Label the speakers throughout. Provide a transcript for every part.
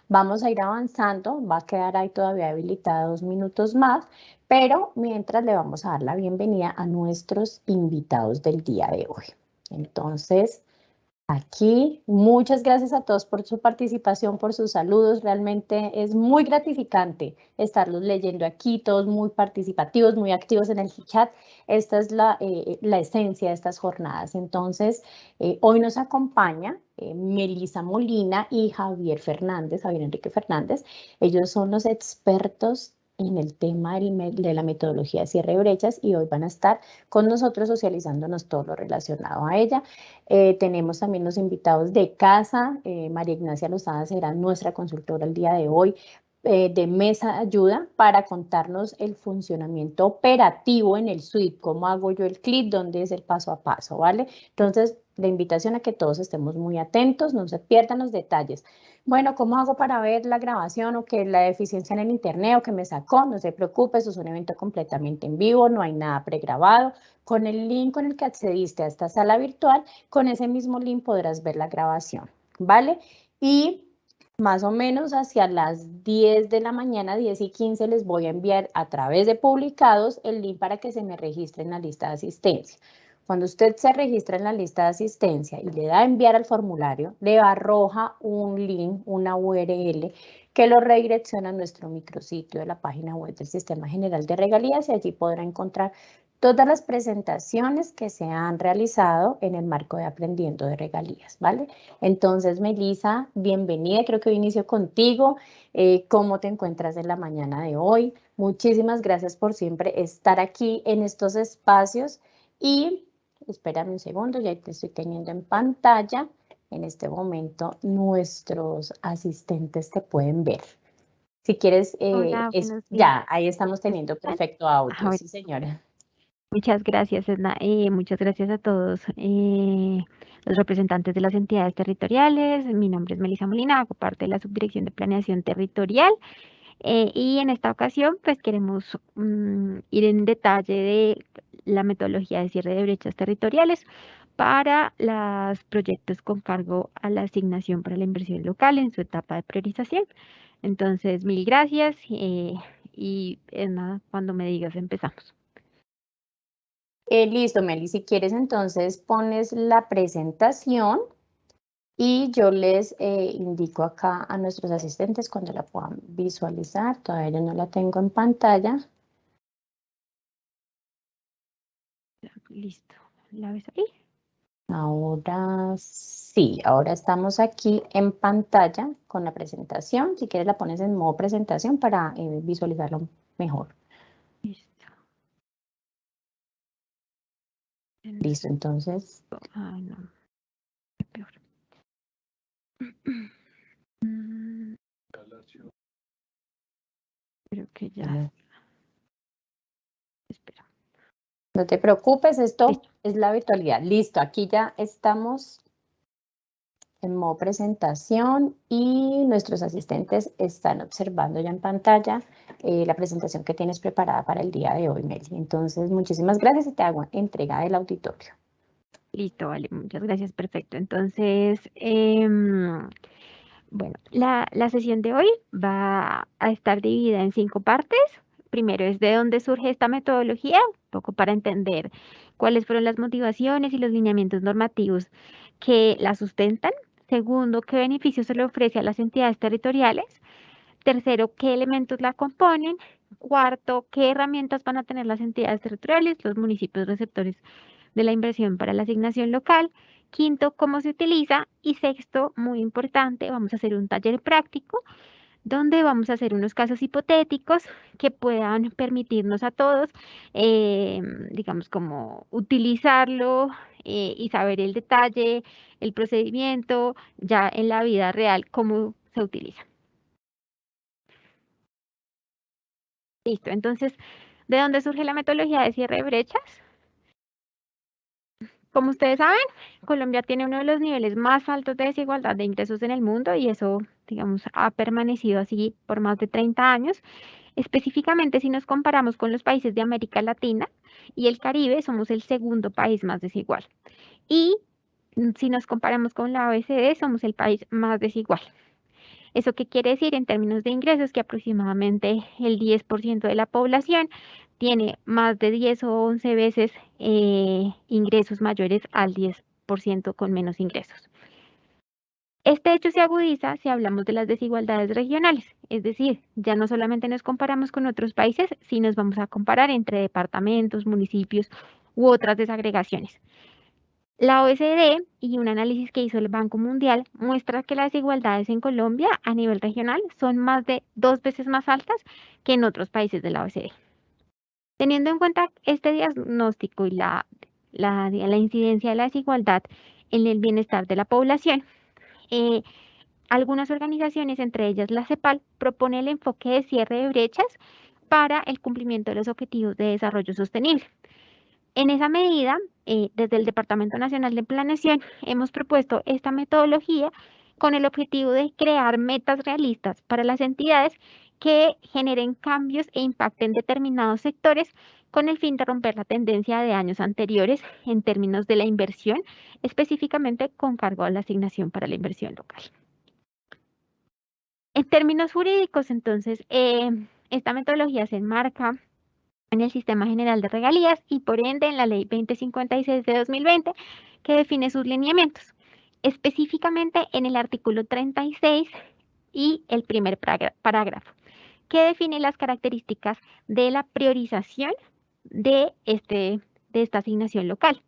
Speaker 1: Vamos a ir avanzando, va a quedar ahí todavía habilitada 2 minutos más, pero mientras le vamos a dar la bienvenida a nuestros invitados del día de hoy. Entonces, aquí, muchas gracias a todos por su participación, por sus saludos. Realmente es muy gratificante estarlos leyendo aquí, todos muy participativos, muy activos en el chat. Esta es la esencia de estas jornadas. Entonces, hoy nos acompaña Melisa Molina y Javier Fernández, Javier Enrique Fernández. Ellos son los expertos en el tema de la metodología de cierre de brechas y hoy van a estar con nosotros socializándonos todo lo relacionado a ella. Tenemos también los invitados de casa. María Ignacia Lozada será nuestra consultora el día de hoy de mesa de ayuda para contarnos el funcionamiento operativo en el suite, cómo hago yo el clic, dónde es el paso a paso, ¿vale? Entonces, la invitación a que todos estemos muy atentos, no se pierdan los detalles. Bueno, ¿cómo hago para ver la grabación o que la deficiencia en el internet o que me sacó? No se preocupe, esto es un evento completamente en vivo, no hay nada pregrabado. Con el link con el que accediste a esta sala virtual, con ese mismo link podrás ver la grabación, ¿vale? Y más o menos hacia las 10 de la mañana, 10:15, les voy a enviar a través de publicados el link para que se me registre en la lista de asistencia. Cuando usted se registra en la lista de asistencia y le da a enviar al formulario, le arroja un link, una URL, que lo redirecciona a nuestro micrositio de la página web del Sistema General de Regalías y allí podrá encontrar todas las presentaciones que se han realizado en el marco de Aprendiendo de Regalías, ¿vale? Entonces, Melisa, bienvenida, creo que hoy inicio contigo. ¿Cómo te encuentras en la mañana de hoy? Muchísimas gracias por siempre estar aquí en estos espacios y espérame un segundo, ya te estoy teniendo en pantalla. En este momento nuestros asistentes te pueden ver. Si quieres,
Speaker 2: Hola, buenos días.
Speaker 1: ya, ahí estamos
Speaker 2: ¿Me
Speaker 1: teniendo
Speaker 2: escuchan?
Speaker 1: perfecto audio,
Speaker 2: Bueno,
Speaker 1: sí señora.
Speaker 2: muchas gracias, Edna. Muchas gracias a todos los representantes de las entidades territoriales. Mi nombre es Melisa Molina, hago parte de la Subdirección de Planeación Territorial. Y en esta ocasión, pues queremos ir en detalle de la metodología de cierre de brechas territoriales para los proyectos con cargo a la asignación para la inversión local en su etapa de priorización. Entonces, mil gracias y nada, cuando me digas empezamos.
Speaker 1: Listo, Meli, si quieres entonces pones la presentación y yo les indico acá a nuestros asistentes cuando la puedan visualizar. Todavía yo no la tengo en pantalla.
Speaker 2: Listo. ¿La ves ahí?
Speaker 1: Ahora sí, ahora estamos aquí en pantalla con la presentación. Si quieres la pones en modo presentación para visualizarlo mejor.
Speaker 2: Listo.
Speaker 1: Listo, entonces.
Speaker 2: Ay, no. Qué peor. Mm, Creo que ya. Espera.
Speaker 1: No te preocupes, esto
Speaker 2: Listo.
Speaker 1: es la virtualidad. Listo, aquí ya estamos en modo presentación y nuestros asistentes están observando ya en pantalla la presentación que tienes preparada para el día de hoy, Meli. Entonces, muchísimas gracias y te hago entrega del auditorio.
Speaker 2: Listo, vale, muchas gracias, perfecto. Entonces, bueno, la sesión de hoy va a estar dividida en 5 partes. Primero es de dónde surge esta metodología, un poco para entender cuáles fueron las motivaciones y los lineamientos normativos que la sustentan. Segundo, qué beneficios se le ofrece a las entidades territoriales. Tercero, qué elementos la componen. Cuarto, qué herramientas van a tener las entidades territoriales, los municipios receptores de la inversión para la asignación local. Quinto, cómo se utiliza. Y sexto, muy importante, vamos a hacer un taller práctico donde vamos a hacer unos casos hipotéticos que puedan permitirnos a todos, digamos, como utilizarlo y saber el detalle, el procedimiento, ya en la vida real, cómo se utiliza. Listo, entonces, ¿de dónde surge la metodología de cierre de brechas? Como ustedes saben, Colombia tiene uno de los niveles más altos de desigualdad de ingresos en el mundo y eso, digamos, ha permanecido así por más de 30 años. Específicamente, si nos comparamos con los países de América Latina y el Caribe, somos el segundo país más desigual. Y si nos comparamos con la OECD, somos el país más desigual. ¿Eso qué quiere decir en términos de ingresos? Que aproximadamente el 10% de la población tiene más de 10 o 11 veces ingresos mayores al 10% con menos ingresos. Este hecho se agudiza si hablamos de las desigualdades regionales, es decir, ya no solamente nos comparamos con otros países, sino nos vamos a comparar entre departamentos, municipios u otras desagregaciones. La OECD y un análisis que hizo el Banco Mundial muestra que las desigualdades en Colombia a nivel regional son más de 2 veces más altas que en otros países de la OECD. Teniendo en cuenta este diagnóstico y la incidencia de la desigualdad en el bienestar de la población, algunas organizaciones, entre ellas la CEPAL, propone el enfoque de cierre de brechas para el cumplimiento de los objetivos de desarrollo sostenible. En esa medida, desde el Departamento Nacional de Planeación, hemos propuesto esta metodología con el objetivo de crear metas realistas para las entidades que generen cambios e impacten determinados sectores con el fin de romper la tendencia de años anteriores en términos de la inversión, específicamente con cargo a la asignación para la inversión local. En términos jurídicos, entonces, esta metodología se enmarca en el Sistema General de Regalías y por ende en la Ley 2056 de 2020 que define sus lineamientos, específicamente en el artículo 36 y el primer parágrafo, que define las características de la priorización de esta asignación local.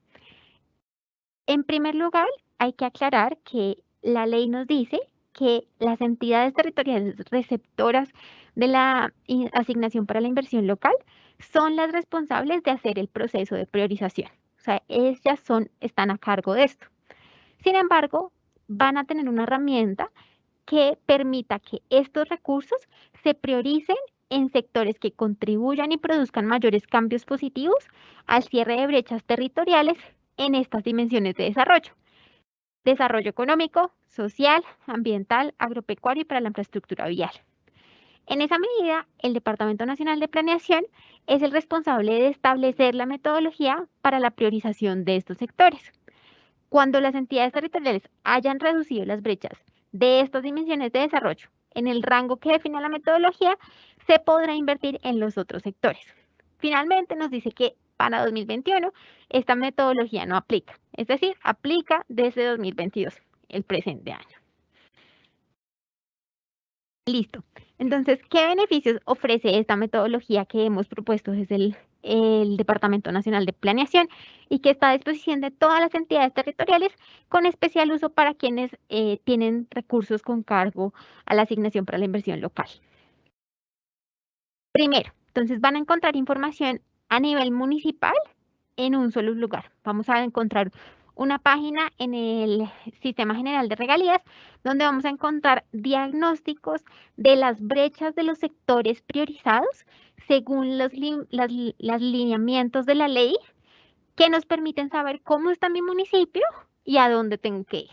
Speaker 2: En primer lugar, hay que aclarar que la ley nos dice que las entidades territoriales receptoras de la asignación para la inversión local son las responsables de hacer el proceso de priorización. O sea, ellas están a cargo de esto. Sin embargo, van a tener una herramienta que permita que estos recursos se prioricen en sectores que contribuyan y produzcan mayores cambios positivos al cierre de brechas territoriales en estas dimensiones de desarrollo. Desarrollo económico, social, ambiental, agropecuario y para la infraestructura vial. En esa medida, el Departamento Nacional de Planeación es el responsable de establecer la metodología para la priorización de estos sectores. Cuando las entidades territoriales hayan reducido las brechas de estas dimensiones de desarrollo en el rango que define la metodología, se podrá invertir en los otros sectores. Finalmente, nos dice que para 2021 esta metodología no aplica, es decir, aplica desde 2022, el presente año. Listo. Entonces, ¿qué beneficios ofrece esta metodología que hemos propuesto desde el Departamento Nacional de Planeación y que está a disposición de todas las entidades territoriales, con especial uso para quienes tienen recursos con cargo a la asignación para la inversión local? Primero, entonces van a encontrar información a nivel municipal en un solo lugar. Vamos a encontrar una página en el Sistema General de Regalías donde vamos a encontrar diagnósticos de las brechas de los sectores priorizados según los lineamientos de la ley que nos permiten saber cómo está mi municipio y a dónde tengo que ir.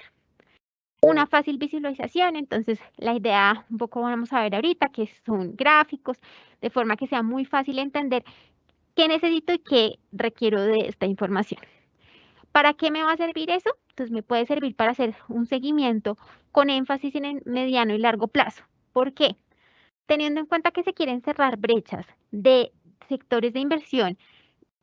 Speaker 2: Una fácil visualización, entonces la idea un poco vamos a ver ahorita que son gráficos de forma que sea muy fácil entender qué necesito y qué requiero de esta información. ¿Para qué me va a servir eso? Entonces me puede servir para hacer un seguimiento con énfasis en el mediano y largo plazo. ¿Por qué? Teniendo en cuenta que se quieren cerrar brechas de sectores de inversión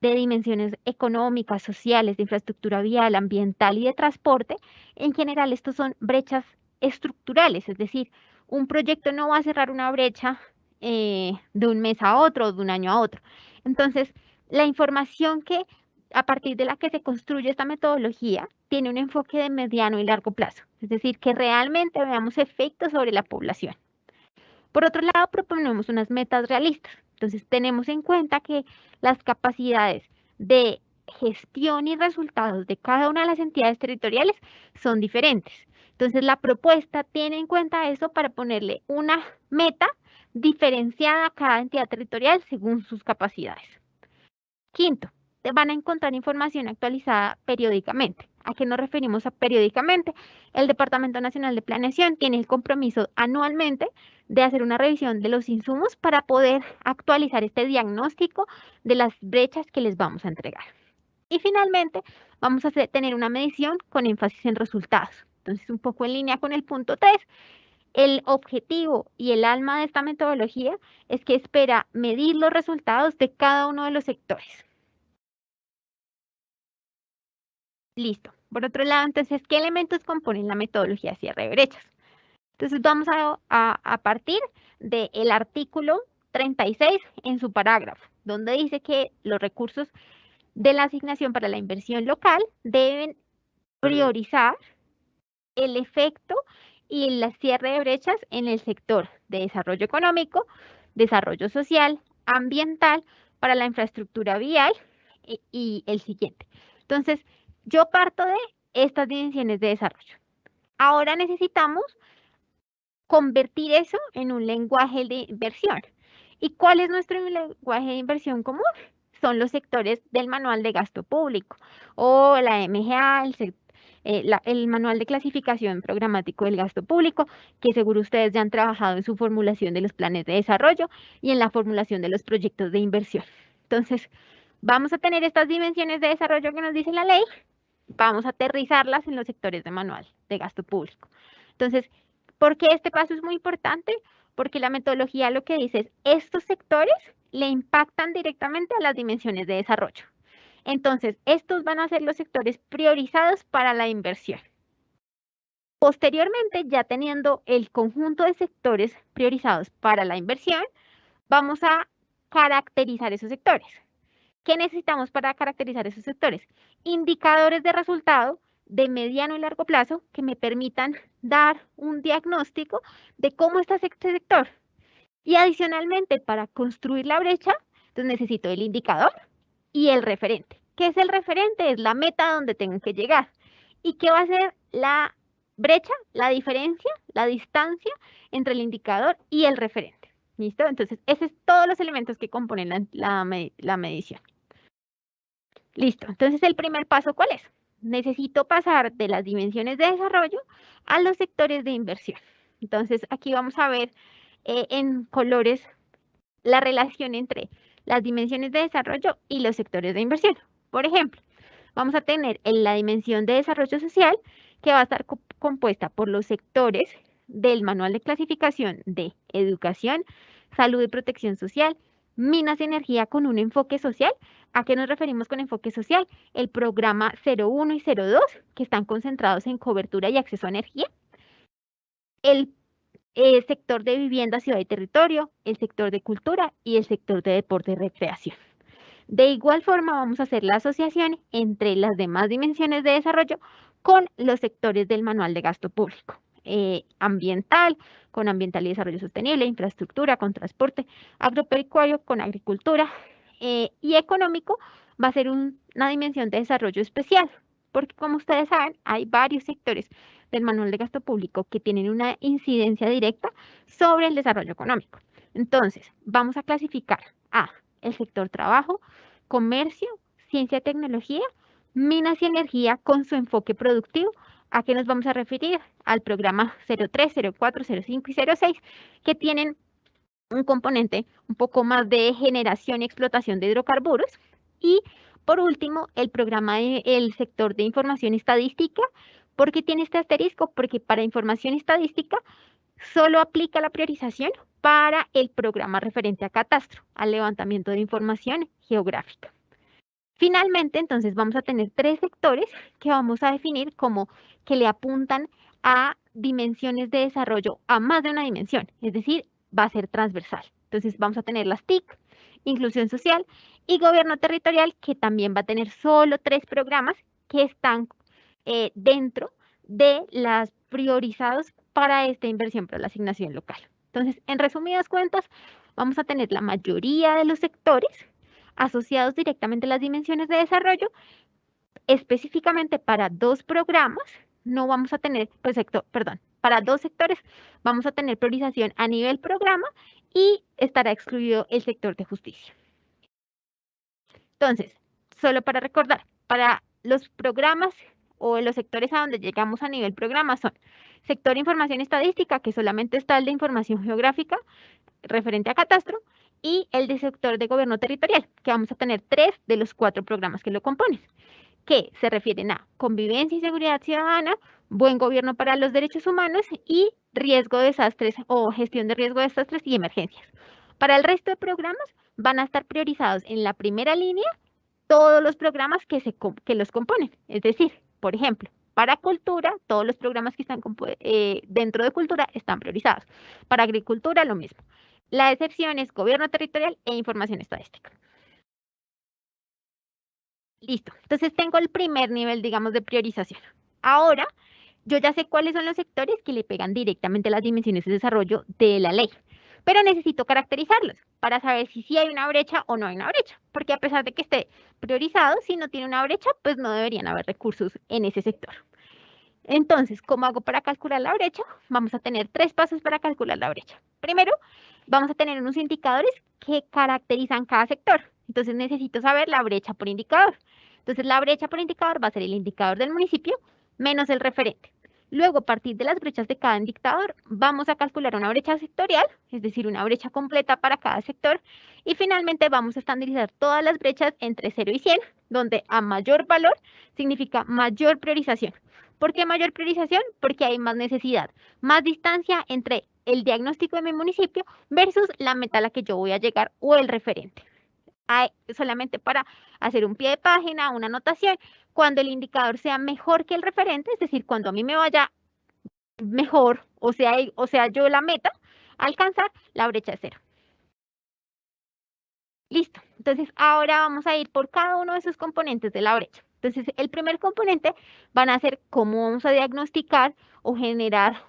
Speaker 2: de dimensiones económicas, sociales, de infraestructura vial, ambiental y de transporte, en general estos son brechas estructurales, es decir, un proyecto no va a cerrar una brecha de un mes a otro o de un año a otro. Entonces, la información que a partir de la que se construye esta metodología tiene un enfoque de mediano y largo plazo, es decir, que realmente veamos efectos sobre la población. Por otro lado, proponemos unas metas realistas. Entonces, tenemos en cuenta que las capacidades de gestión y resultados de cada una de las entidades territoriales son diferentes. Entonces, la propuesta tiene en cuenta eso para ponerle una meta diferenciada a cada entidad territorial según sus capacidades. Quinto, van a encontrar información actualizada periódicamente. ¿A qué nos referimos a periódicamente? El Departamento Nacional de Planeación tiene el compromiso anualmente de hacer una revisión de los insumos para poder actualizar este diagnóstico de las brechas que les vamos a entregar. Y finalmente, vamos a tener una medición con énfasis en resultados. Entonces, un poco en línea con el punto 3, El objetivo y el alma de esta metodología es que espera medir los resultados de cada uno de los sectores. Listo. Por otro lado, entonces, ¿qué elementos componen la metodología cierre de brechas? Entonces, vamos a partir del artículo 36 en su parágrafo, donde dice que los recursos de la asignación para la inversión local deben priorizar el efecto y el cierre de brechas en el sector de desarrollo económico, desarrollo social, ambiental, para la infraestructura vial y el siguiente. Entonces, yo parto de estas dimensiones de desarrollo. Ahora necesitamos convertir eso en un lenguaje de inversión. ¿Y cuál es nuestro lenguaje de inversión común? Son los sectores del manual de gasto público o la MGA, el manual de clasificación programático del gasto público, que seguro ustedes ya han trabajado en su formulación de los planes de desarrollo y en la formulación de los proyectos de inversión. Entonces, vamos a tener estas dimensiones de desarrollo que nos dice la ley, vamos a aterrizarlas en los sectores de manual de gasto público. Entonces, ¿por qué este paso es muy importante? Porque la metodología lo que dice es, estos sectores le impactan directamente a las dimensiones de desarrollo. Entonces, estos van a ser los sectores priorizados para la inversión. Posteriormente, ya teniendo el conjunto de sectores priorizados para la inversión, vamos a caracterizar esos sectores. ¿Qué necesitamos para caracterizar esos sectores? Indicadores de resultado de mediano y largo plazo que me permitan dar un diagnóstico de cómo está ese sector. Y adicionalmente, para construir la brecha, entonces necesito el indicador y el referente. ¿Qué es el referente? Es la meta donde tengo que llegar. ¿Y qué va a ser la brecha, la diferencia, la distancia entre el indicador y el referente? ¿Listo? Entonces, esos son todos los elementos que componen la medición. Listo. Entonces, el primer paso, ¿cuál es? Necesito pasar de las dimensiones de desarrollo a los sectores de inversión. Entonces, aquí vamos a ver en colores la relación entre las dimensiones de desarrollo y los sectores de inversión. Por ejemplo, vamos a tener en la dimensión de desarrollo social, que va a estar compuesta por los sectores del manual de clasificación de educación, salud y protección social, minas y energía con un enfoque social. ¿A qué nos referimos con enfoque social? El programa 01 y 02, que están concentrados en cobertura y acceso a energía. El sector de vivienda, ciudad y territorio, el sector de cultura y el sector de deporte y recreación. De igual forma, vamos a hacer la asociación entre las demás dimensiones de desarrollo con los sectores del manual de gasto público. Ambiental, con ambiental y desarrollo sostenible, infraestructura, con transporte, agropecuario, con agricultura, y económico va a ser una dimensión de desarrollo especial, porque como ustedes saben, hay varios sectores del manual de gasto público que tienen una incidencia directa sobre el desarrollo económico. Entonces, vamos a clasificar a el sector trabajo, comercio, ciencia y tecnología, minas y energía con su enfoque productivo. ¿A qué nos vamos a referir? Al programa 03, 04, 05 y 06, que tienen un componente un poco más de generación y explotación de hidrocarburos. Y por último, el programa del sector de información estadística. ¿Por qué tiene este asterisco? Porque para información estadística solo aplica la priorización para el programa referente a catastro, al levantamiento de información geográfica. Finalmente, entonces, vamos a tener tres sectores que vamos a definir como que le apuntan a dimensiones de desarrollo, a más de una dimensión, es decir, va a ser transversal. Entonces, vamos a tener las TIC, inclusión social y gobierno territorial, que también va a tener solo tres programas que están dentro de las priorizados para esta inversión para la asignación local. Entonces, en resumidas cuentas, vamos a tener la mayoría de los sectores asociados directamente a las dimensiones de desarrollo, específicamente para dos programas, no vamos a tener, para dos sectores vamos a tener priorización a nivel programa y estará excluido el sector de justicia. Entonces, solo para recordar, para los programas o los sectores a donde llegamos a nivel programa son sector información estadística, que solamente está el de información geográfica referente a catastro, y el de sector de gobierno territorial, que vamos a tener 3 de los 4 programas que lo componen, que se refieren a convivencia y seguridad ciudadana, buen gobierno para los derechos humanos y riesgo de desastres o gestión de riesgo de desastres y emergencias. Para el resto de programas van a estar priorizados en la primera línea todos los programas que los componen. Es decir, por ejemplo, para cultura, todos los programas que están dentro de cultura están priorizados. Para agricultura, lo mismo. La excepción es gobierno territorial e información estadística. Listo. Entonces tengo el primer nivel, digamos, de priorización. Ahora, yo ya sé cuáles son los sectores que le pegan directamente a las dimensiones de desarrollo de la ley, pero necesito caracterizarlos para saber si sí hay una brecha o no hay una brecha, porque a pesar de que esté priorizado, si no tiene una brecha, pues no deberían haber recursos en ese sector. Entonces, ¿cómo hago para calcular la brecha? Vamos a tener 3 pasos para calcular la brecha. Primero, vamos a tener unos indicadores que caracterizan cada sector. Entonces, necesito saber la brecha por indicador. Entonces, la brecha por indicador va a ser el indicador del municipio menos el referente. Luego, a partir de las brechas de cada indicador, vamos a calcular una brecha sectorial, es decir, una brecha completa para cada sector. Y finalmente, vamos a estandarizar todas las brechas entre 0 y 100, donde a mayor valor significa mayor priorización. ¿Por qué mayor priorización? Porque hay más necesidad, más distancia entre el diagnóstico de mi municipio versus la meta a la que yo voy a llegar o el referente. Solamente para hacer un pie de página, una anotación, cuando el indicador sea mejor que el referente, es decir, cuando a mí me vaya mejor, o sea yo la meta, alcanzar, la brecha es 0. Listo. Entonces, ahora vamos a ir por cada uno de esos componentes de la brecha. Entonces, el primer componente van a ser cómo vamos a diagnosticar o generar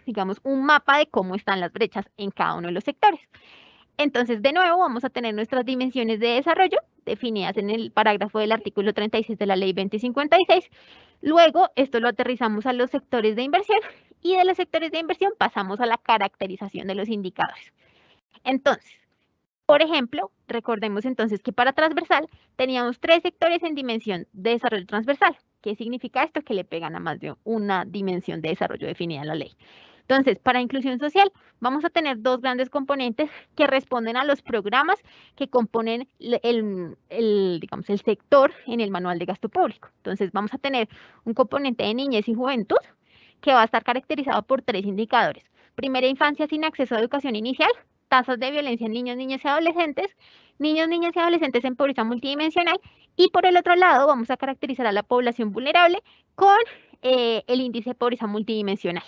Speaker 2: digamos, un mapa de cómo están las brechas en cada uno de los sectores. Entonces, de nuevo, vamos a tener nuestras dimensiones de desarrollo definidas en el parágrafo del artículo 36 de la Ley 2056. Luego, esto lo aterrizamos a los sectores de inversión y de los sectores de inversión pasamos a la caracterización de los indicadores. Entonces, por ejemplo, recordemos entonces que para transversal teníamos 3 sectores en dimensión de desarrollo transversal. ¿Qué significa esto? Que le pegan a más de una dimensión de desarrollo definida en la ley. Entonces, para inclusión social, vamos a tener 2 grandes componentes que responden a los programas que componen digamos, el sector en el manual de gasto público. Entonces, vamos a tener un componente de niñez y juventud que va a estar caracterizado por 3 indicadores. Primera infancia sin acceso a educación inicial, tasas de violencia en niños, niñas y adolescentes, niños, niñas y adolescentes en pobreza multidimensional, y por el otro lado vamos a caracterizar a la población vulnerable con el índice de pobreza multidimensional.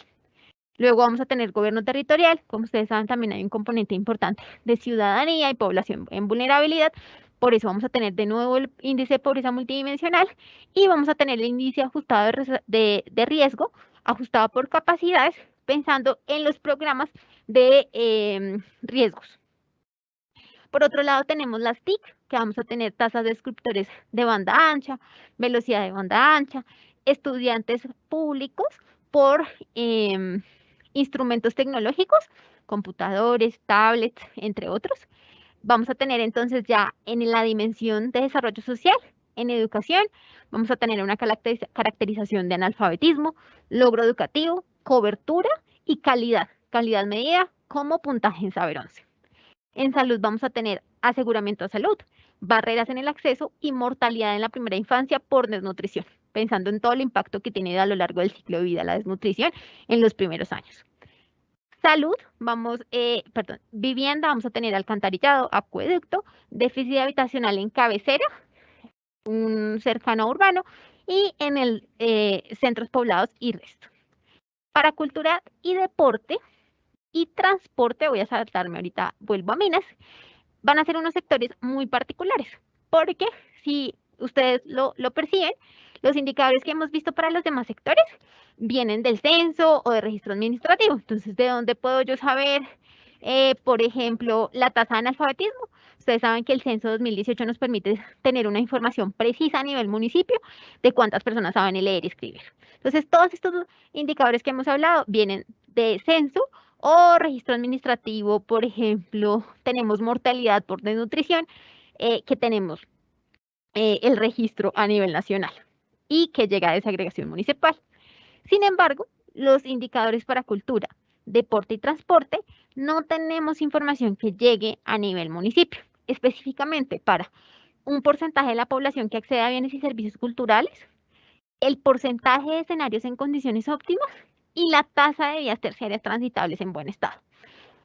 Speaker 2: Luego vamos a tener gobierno territorial, como ustedes saben también hay un componente importante de ciudadanía y población en vulnerabilidad, por eso vamos a tener de nuevo el índice de pobreza multidimensional y vamos a tener el índice ajustado de riesgo, ajustado por capacidades, pensando en los programas de riesgos. Por otro lado tenemos las TIC, que vamos a tener tasas de suscriptores de banda ancha, velocidad de banda ancha, estudiantes públicos por instrumentos tecnológicos, computadores, tablets, entre otros. Vamos a tener entonces ya en la dimensión de desarrollo social, en educación, vamos a tener una caracterización de analfabetismo, logro educativo, cobertura y calidad. Calidad medida como puntaje en Saber 11. En salud vamos a tener aseguramiento de salud, barreras en el acceso y mortalidad en la primera infancia por desnutrición, pensando en todo el impacto que tiene a lo largo del ciclo de vida la desnutrición en los primeros años. Salud, vivienda, vamos a tener alcantarillado, acueducto, déficit habitacional en cabecera, un cercano urbano y en el centros poblados y resto. Para cultura y deporte y transporte, voy a saltarme ahorita, vuelvo a Minas, van a ser unos sectores muy particulares, porque si ustedes lo perciben, los indicadores que hemos visto para los demás sectores vienen del censo o de registro administrativo. Entonces, ¿de dónde puedo yo saber, por ejemplo, la tasa de analfabetismo? Ustedes saben que el censo 2018 nos permite tener una información precisa a nivel municipio de cuántas personas saben leer y escribir. Entonces, todos estos indicadores que hemos hablado vienen de censo o registro administrativo. Por ejemplo, tenemos mortalidad por desnutrición, que tenemos el registro a nivel nacional y que llega a desagregación municipal. Sin embargo, los indicadores para cultura, deporte y transporte no tenemos información que llegue a nivel municipio, específicamente para un porcentaje de la población que accede a bienes y servicios culturales, el porcentaje de escenarios en condiciones óptimas y la tasa de vías terciarias transitables en buen estado.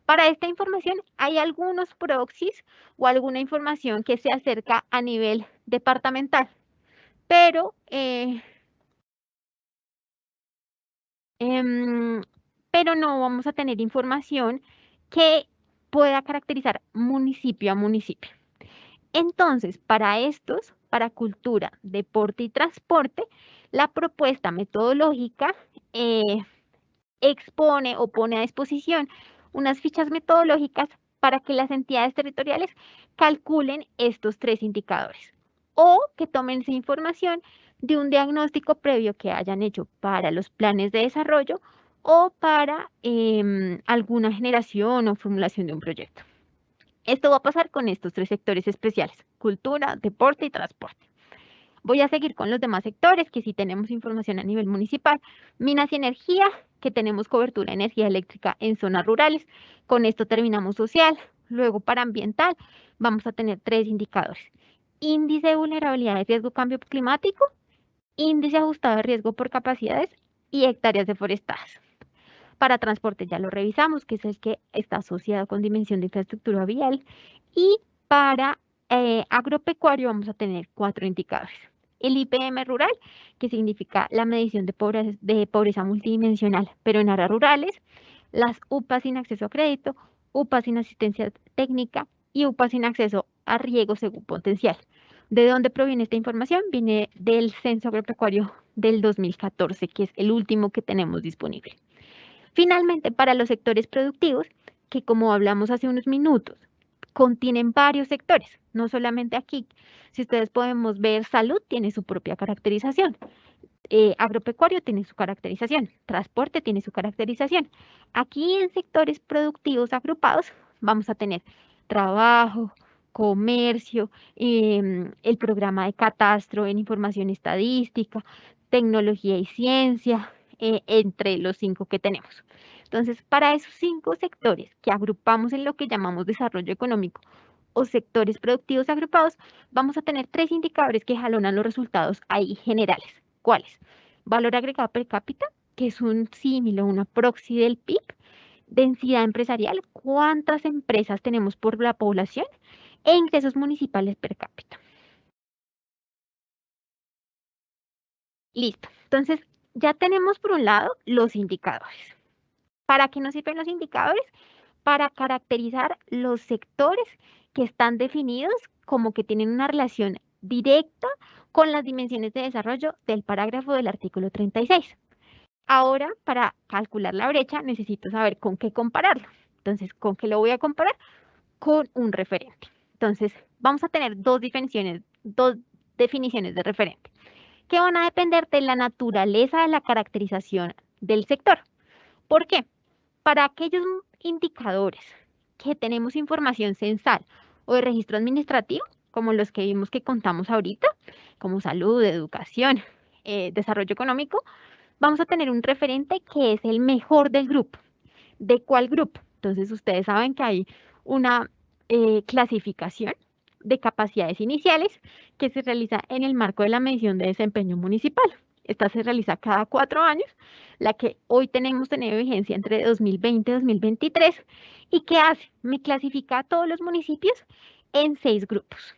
Speaker 2: Para esta información hay algunos proxies o alguna información que se acerca a nivel departamental, pero, pero no vamos a tener información que pueda caracterizar municipio a municipio. Entonces, para estos, para cultura, deporte y transporte, la propuesta metodológica expone o pone a disposición unas fichas metodológicas para que las entidades territoriales calculen estos 3 indicadores o que tomen esa información de un diagnóstico previo que hayan hecho para los planes de desarrollo o para alguna generación o formulación de un proyecto. Esto va a pasar con estos 3 sectores especiales: cultura, deporte y transporte. Voy a seguir con los demás sectores, que sí tenemos información a nivel municipal. Minas y energía, que tenemos cobertura de energía eléctrica en zonas rurales. Con esto terminamos social. Luego, para ambiental, vamos a tener 3 indicadores: índice de vulnerabilidad de riesgo cambio climático, índice ajustado de riesgo por capacidades y hectáreas deforestadas. Para transporte ya lo revisamos, que es el que está asociado con dimensión de infraestructura vial. Y para agropecuario vamos a tener 4 indicadores: el IPM rural, que significa la medición de pobreza multidimensional, pero en áreas rurales; las UPA sin acceso a crédito, UPA sin asistencia técnica y UPA sin acceso a riego según potencial. ¿De dónde proviene esta información? Viene del Censo Agropecuario del 2014, que es el último que tenemos disponible. Finalmente, para los sectores productivos, que como hablamos hace unos minutos, contienen varios sectores, no solamente aquí. Si ustedes podemos ver, salud tiene su propia caracterización, agropecuario tiene su caracterización, transporte tiene su caracterización. Aquí en sectores productivos agrupados vamos a tener trabajo, comercio, el programa de catastro en información estadística, tecnología y ciencia, entre los 5 que tenemos. Entonces, para esos 5 sectores que agrupamos en lo que llamamos desarrollo económico o sectores productivos agrupados, vamos a tener 3 indicadores que jalonan los resultados ahí generales. ¿Cuáles? Valor agregado per cápita, que es un símil o una proxy del PIB. Densidad empresarial, cuántas empresas tenemos por la población, e ingresos municipales per cápita. Listo. Entonces, ya tenemos por un lado los indicadores. ¿Para qué nos sirven los indicadores? Para caracterizar los sectores que están definidos como que tienen una relación directa con las dimensiones de desarrollo del parágrafo del artículo 36. Ahora, para calcular la brecha, necesito saber con qué compararlo. Entonces, ¿con qué lo voy a comparar? Con un referente. Entonces, vamos a tener dos definiciones de referente, que van a depender de la naturaleza de la caracterización del sector. ¿Por qué? Para aquellos indicadores que tenemos información censal o de registro administrativo, como los que vimos que contamos ahorita, como salud, educación, desarrollo económico, vamos a tener un referente que es el mejor del grupo. ¿De cuál grupo? Entonces, ustedes saben que hay una clasificación de capacidades iniciales que se realiza en el marco de la medición de desempeño municipal. Esta se realiza cada 4 años, la que hoy tenemos tenido vigencia entre 2020 y 2023. ¿Y qué hace? Me clasifica a todos los municipios en 6 grupos.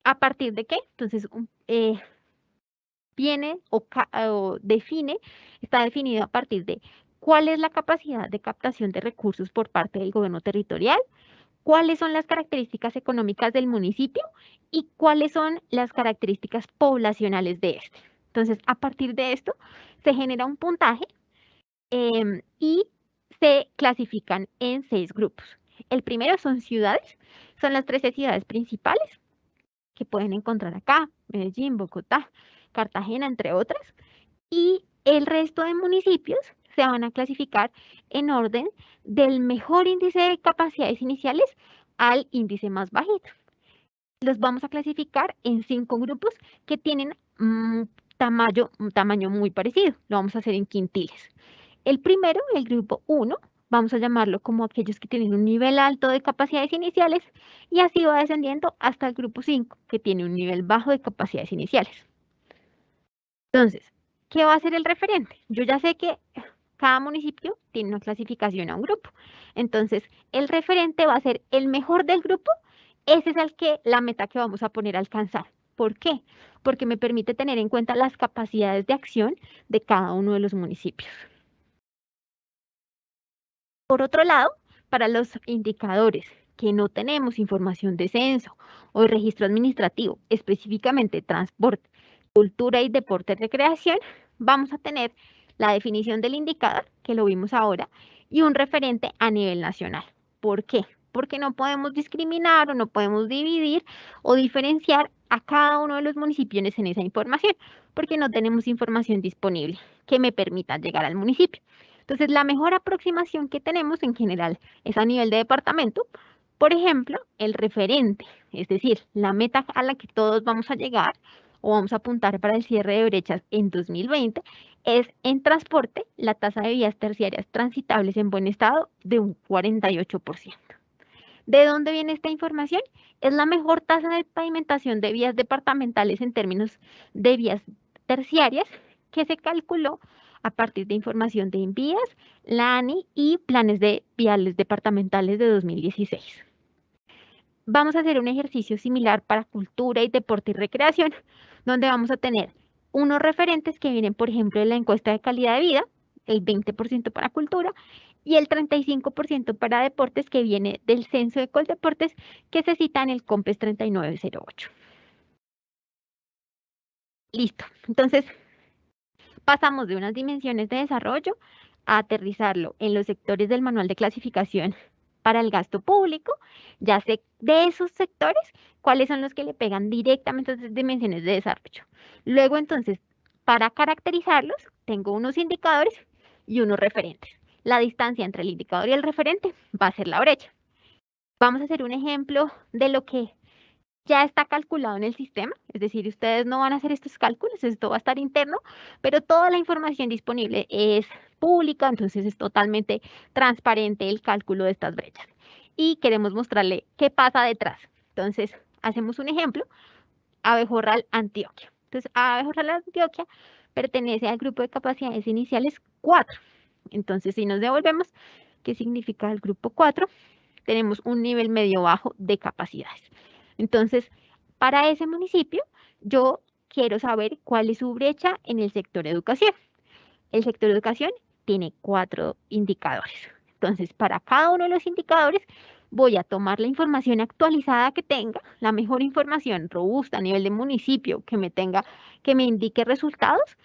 Speaker 2: ¿A partir de qué? Entonces, viene o define, está definido a partir de cuál es la capacidad de captación de recursos por parte del gobierno territorial, cuáles son las características económicas del municipio y cuáles son las características poblacionales de este. Entonces, a partir de esto, se genera un puntaje y se clasifican en 6 grupos. El primero son ciudades, son las 13 ciudades principales que pueden encontrar acá: Medellín, Bogotá, Cartagena, entre otras. Y el resto de municipios se van a clasificar en orden del mejor índice de capacidades iniciales al índice más bajito. Los vamos a clasificar en 5 grupos que tienen un tamaño muy parecido. Lo vamos a hacer en quintiles. El primero, el grupo 1, vamos a llamarlo como aquellos que tienen un nivel alto de capacidades iniciales, y así va descendiendo hasta el grupo 5, que tiene un nivel bajo de capacidades iniciales. Entonces, ¿qué va a hacer el referente? Yo ya sé que cada municipio tiene una clasificación a un grupo. Entonces, el referente va a ser el mejor del grupo. Ese es la meta que vamos a poner a alcanzar. ¿Por qué? Porque me permite tener en cuenta las capacidades de acción de cada uno de los municipios. Por otro lado, para los indicadores que no tenemos información de censo o de registro administrativo, específicamente transporte, cultura y deporte y recreación, vamos a tener la definición del indicador, que lo vimos ahora, y un referente a nivel nacional. ¿Por qué? Porque no podemos discriminar o no podemos dividir o diferenciar a cada uno de los municipios en esa información, porque no tenemos información disponible que me permita llegar al municipio. Entonces, la mejor aproximación que tenemos en general es a nivel de departamento. Por ejemplo, el referente, es decir, la meta a la que todos vamos a llegar o vamos a apuntar para el cierre de brechas en 2020, es en transporte la tasa de vías terciarias transitables en buen estado de un 48%. ¿De dónde viene esta información? Es la mejor tasa de pavimentación de vías departamentales en términos de vías terciarias que se calculó a partir de información de Invías, la ANI y planes de viales departamentales de 2016. Vamos a hacer un ejercicio similar para cultura y deporte y recreación, donde vamos a tener unos referentes que vienen, por ejemplo, de la encuesta de calidad de vida, el 20% para cultura y el 35% para deportes que viene del censo de Coldeportes que se cita en el COMPES 3908. Listo. Entonces, pasamos de unas dimensiones de desarrollo a aterrizarlo en los sectores del manual de clasificación para el gasto público. Ya sé de esos sectores cuáles son los que le pegan directamente a esas dimensiones de desarrollo. Luego, entonces, para caracterizarlos, tengo unos indicadores y unos referentes. La distancia entre el indicador y el referente va a ser la brecha. Vamos a hacer un ejemplo de lo que ya está calculado en el sistema, es decir, ustedes no van a hacer estos cálculos, esto va a estar interno, pero toda la información disponible es pública, entonces es totalmente transparente el cálculo de estas brechas. Y queremos mostrarle qué pasa detrás. Entonces, hacemos un ejemplo, Abejorral, Antioquia. Entonces, Abejorral, Antioquia pertenece al grupo de capacidades iniciales 4. Entonces, si nos devolvemos, ¿qué significa el grupo 4? Tenemos un nivel medio bajo de capacidades. Entonces, para ese municipio, yo quiero saber cuál es su brecha en el sector educación. El sector educación tiene 4 indicadores. Entonces, para cada uno de los indicadores, voy a tomar la información actualizada que tenga, la mejor información robusta a nivel de municipio que me indique resultados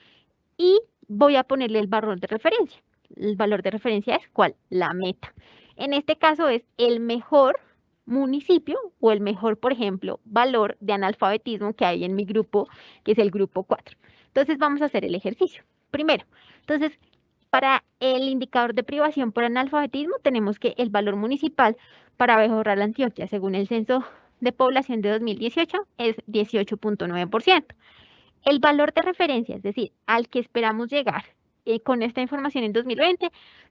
Speaker 2: y voy a ponerle el valor de referencia. El valor de referencia es ¿cuál? La meta. En este caso es el mejor municipio o el mejor, por ejemplo, valor de analfabetismo que hay en mi grupo, que es el grupo 4. Entonces vamos a hacer el ejercicio. Primero, entonces, para el indicador de privación por analfabetismo tenemos que el valor municipal para Abejorral, Antioquia, según el censo de población de 2018, es 18.9%. El valor de referencia, es decir, al que esperamos llegar con esta información en 2020,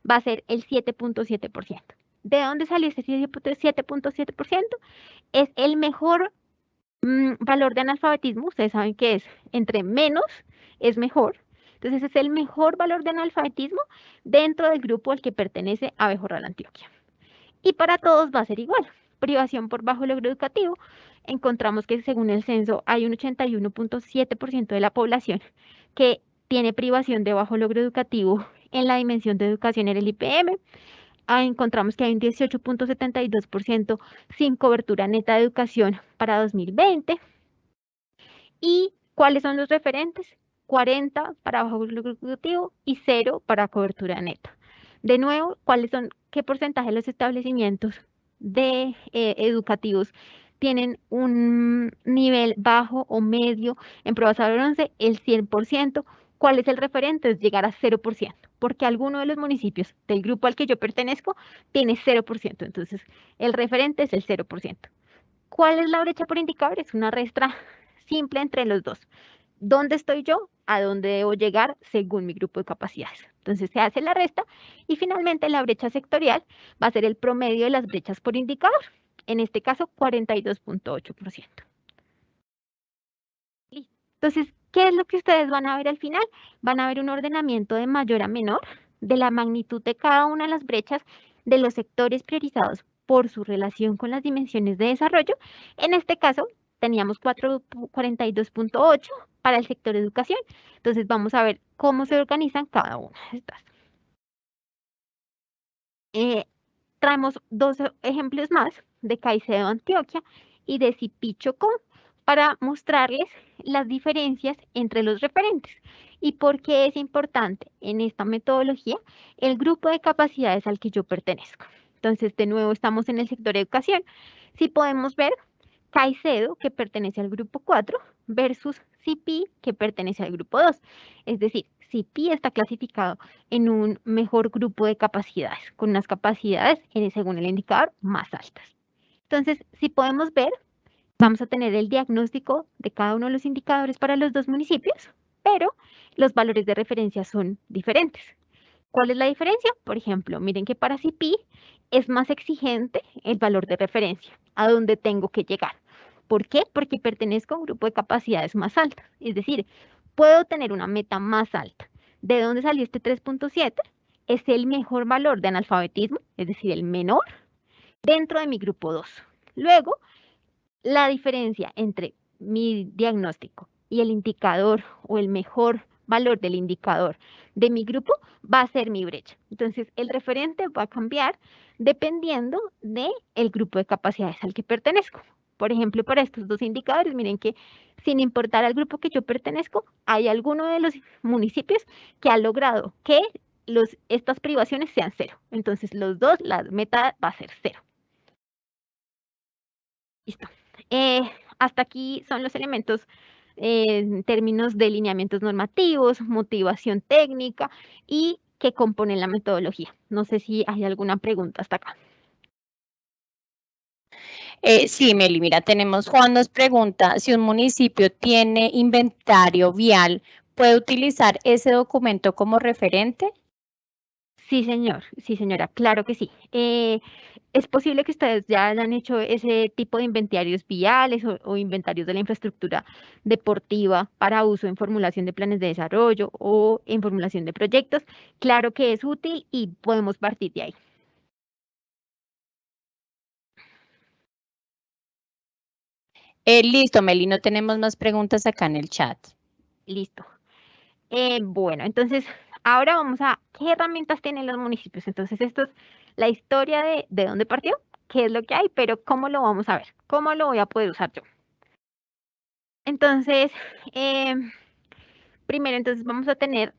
Speaker 2: va a ser el 7.7%. ¿De dónde salió este 7.7%? Es el mejor valor de analfabetismo. Ustedes saben que es entre menos es mejor. Entonces es el mejor valor de analfabetismo dentro del grupo al que pertenece Abejorral, Antioquia. Y para todos va a ser igual. Privación por bajo logro educativo. Encontramos que según el censo hay un 81.7% de la población que tiene privación de bajo logro educativo en la dimensión de educación en el IPM. Encontramos que hay un 18.72% sin cobertura neta de educación para 2020. ¿Y cuáles son los referentes? 40 para bajo logro educativo y 0 para cobertura neta. De nuevo, qué porcentaje de los establecimientos educativos tienen un nivel bajo o medio en prueba Saber 11? El 100%. ¿Cuál es el referente? Es llegar a 0%, porque alguno de los municipios del grupo al que yo pertenezco tiene 0%. Entonces, el referente es el 0%. ¿Cuál es la brecha por indicador? Es una restra simple entre los dos. ¿Dónde estoy yo? ¿A dónde debo llegar según mi grupo de capacidades? Entonces se hace la resta y finalmente la brecha sectorial va a ser el promedio de las brechas por indicador. En este caso, 42.8%. Entonces, ¿Qué es lo que ustedes van a ver al final? Van a ver un ordenamiento de mayor a menor de la magnitud de cada una de las brechas de los sectores priorizados por su relación con las dimensiones de desarrollo. En este caso, teníamos 42.8 para el sector educación. Entonces, vamos a ver cómo se organizan cada una de estas. Traemos dos ejemplos más de Caicedo, Antioquia y de Cipí, Chocó, para mostrarles las diferencias entre los referentes y por qué es importante en esta metodología el grupo de capacidades al que yo pertenezco. Entonces, de nuevo, estamos en el sector de educación. Si podemos ver, Caicedo, que pertenece al grupo 4, versus Cipí, que pertenece al grupo 2. Es decir, Cipí está clasificado en un mejor grupo de capacidades, con unas capacidades, según el indicador, más altas. Entonces, si podemos ver, vamos a tener el diagnóstico de cada uno de los indicadores para los dos municipios, pero los valores de referencia son diferentes. ¿Cuál es la diferencia? Por ejemplo, miren que para Cipí es más exigente el valor de referencia, a dónde tengo que llegar. ¿Por qué? Porque pertenezco a un grupo de capacidades más altas. Es decir, puedo tener una meta más alta. ¿De dónde salió este 3.7? Es el mejor valor de analfabetismo, es decir, el menor, dentro de mi grupo 2. Luego, la diferencia entre mi diagnóstico y el indicador o el mejor valor del indicador de mi grupo va a ser mi brecha. Entonces, el referente va a cambiar dependiendo del grupo de capacidades al que pertenezco. Por ejemplo, para estos dos indicadores, miren que sin importar al grupo que yo pertenezco, hay alguno de los municipios que ha logrado que estas privaciones sean 0. Entonces, los dos, la meta va a ser 0. Listo. Hasta aquí son los elementos en términos de lineamientos normativos, motivación técnica y que componen la metodología. No sé si hay alguna pregunta hasta acá.
Speaker 1: Sí, Meli, mira, Juan nos pregunta si un municipio tiene inventario vial, ¿puede utilizar ese documento como referente?
Speaker 2: Sí, señor. Sí, señora. Claro que sí. Es posible que ustedes ya hayan hecho ese tipo de inventarios viales o inventarios de la infraestructura deportiva para uso en formulación de planes de desarrollo o en formulación de proyectos. Claro que es útil y podemos partir de ahí.
Speaker 1: Listo, Meli, no tenemos más preguntas acá en el chat.
Speaker 2: Listo. Bueno, entonces ahora vamos a qué herramientas tienen los municipios. Entonces esto es la historia de dónde partió, qué es lo que hay, pero cómo lo vamos a ver, cómo lo voy a poder usar yo. Entonces, primero entonces vamos a tener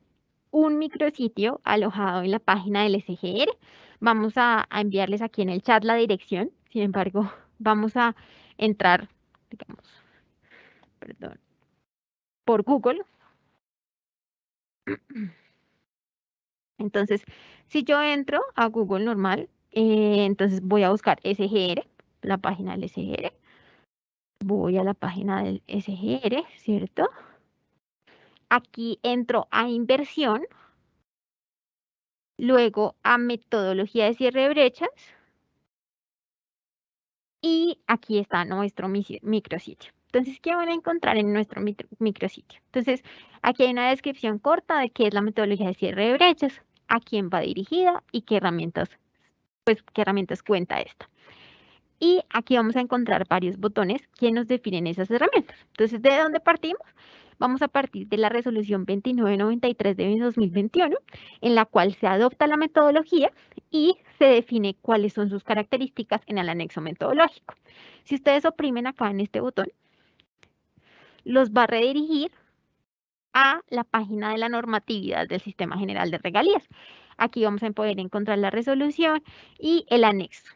Speaker 2: un micrositio alojado en la página del SGR. Vamos a enviarles aquí en el chat la dirección. Sin embargo, vamos a entrar, digamos, perdón, por Google. Entonces, si yo entro a Google normal, entonces voy a buscar SGR, la página del SGR. Voy a la página del SGR, ¿cierto? Aquí entro a inversión, luego a metodología de cierre de brechas. Y aquí está nuestro micrositio. Entonces, ¿qué van a encontrar en nuestro micrositio? Entonces, aquí hay una descripción corta de qué es la metodología de cierre de brechas, a quién va dirigida y qué herramientas cuenta esta. Y aquí vamos a encontrar varios botones que nos definen esas herramientas. Entonces, ¿de dónde partimos? Vamos a partir de la resolución 2993 de 2021, en la cual se adopta la metodología y se define cuáles son sus características en el anexo metodológico. Si ustedes oprimen acá en este botón, los va a redirigir a la página de la normatividad del Sistema General de Regalías. Aquí vamos a poder encontrar la resolución y el anexo.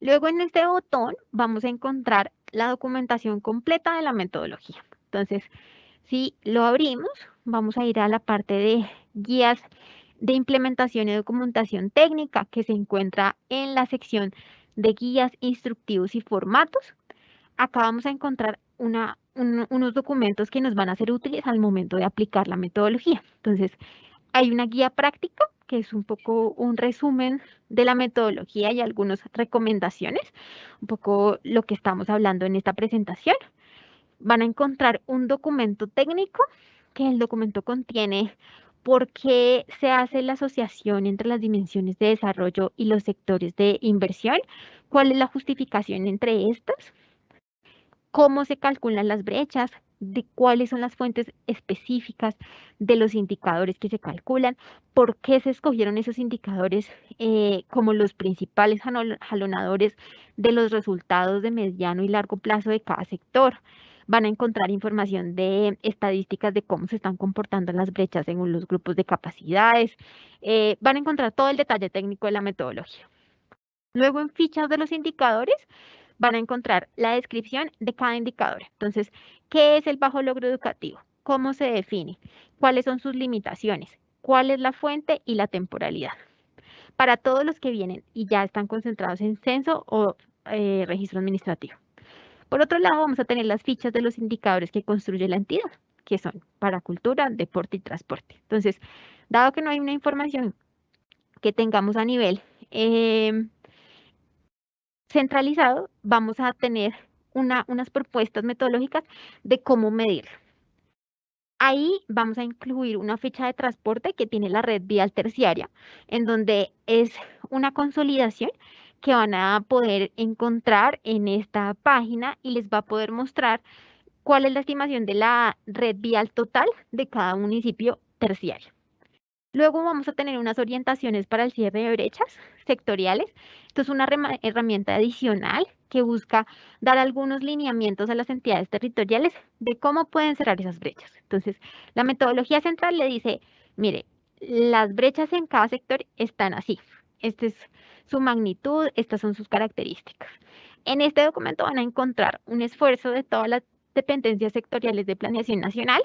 Speaker 2: Luego en este botón vamos a encontrar la documentación completa de la metodología. Entonces, si lo abrimos, vamos a ir a la parte de guías de implementación y documentación técnica que se encuentra en la sección de guías instructivos y formatos. Acá vamos a encontrar unos documentos que nos van a ser útiles al momento de aplicar la metodología. Entonces, hay una guía práctica que es un poco un resumen de la metodología y algunas recomendaciones, un poco lo que estamos hablando en esta presentación. van a encontrar un documento técnico, que el documento contiene por qué se hace la asociación entre las dimensiones de desarrollo y los sectores de inversión, cuál es la justificación entre estas, cómo se calculan las brechas, de cuáles son las fuentes específicas de los indicadores que se calculan, por qué se escogieron esos indicadores como los principales jalonadores de los resultados de mediano y largo plazo de cada sector. Van a encontrar información de estadísticas de cómo se están comportando las brechas según los grupos de capacidades. Van a encontrar todo el detalle técnico de la metodología. Luego, en fichas de los indicadores, van a encontrar la descripción de cada indicador. Entonces, ¿qué es el bajo logro educativo? ¿Cómo se define? ¿Cuáles son sus limitaciones? ¿Cuál es la fuente y la temporalidad? Para todos los que vienen y ya están concentrados en censo o registro administrativo. Por otro lado, vamos a tener las fichas de los indicadores que construye la entidad, que son para cultura, deporte y transporte. Entonces, dado que no hay una información que tengamos a nivel centralizado, vamos a tener unas propuestas metodológicas de cómo medirlo. Ahí vamos a incluir una ficha de transporte que tiene la red vial terciaria, en donde es una consolidación que van a poder encontrar en esta página y les va a poder mostrar cuál es la estimación de la red vial total de cada municipio terciario. Luego vamos a tener unas orientaciones para el cierre de brechas sectoriales. Esto es una herramienta adicional que busca dar algunos lineamientos a las entidades territoriales de cómo pueden cerrar esas brechas. Entonces, la metodología central le dice, mire, las brechas en cada sector están así. Esta es su magnitud, estas son sus características. En este documento van a encontrar un esfuerzo de todas las dependencias sectoriales de planeación nacional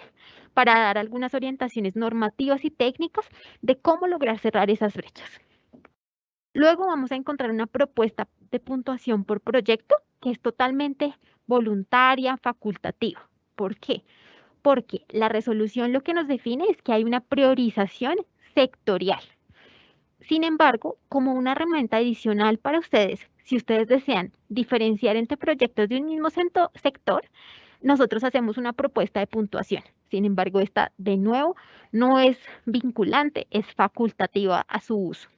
Speaker 2: para dar algunas orientaciones normativas y técnicas de cómo lograr cerrar esas brechas. Luego vamos a encontrar una propuesta de puntuación por proyecto que es totalmente voluntaria, facultativa. ¿Por qué? Porque la resolución lo que nos define es que hay una priorización sectorial. Sin embargo, como una herramienta adicional para ustedes, si ustedes desean diferenciar entre proyectos de un mismo sector, nosotros hacemos una propuesta de puntuación. Sin embargo, esta, de nuevo, no es vinculante, es facultativa a su uso.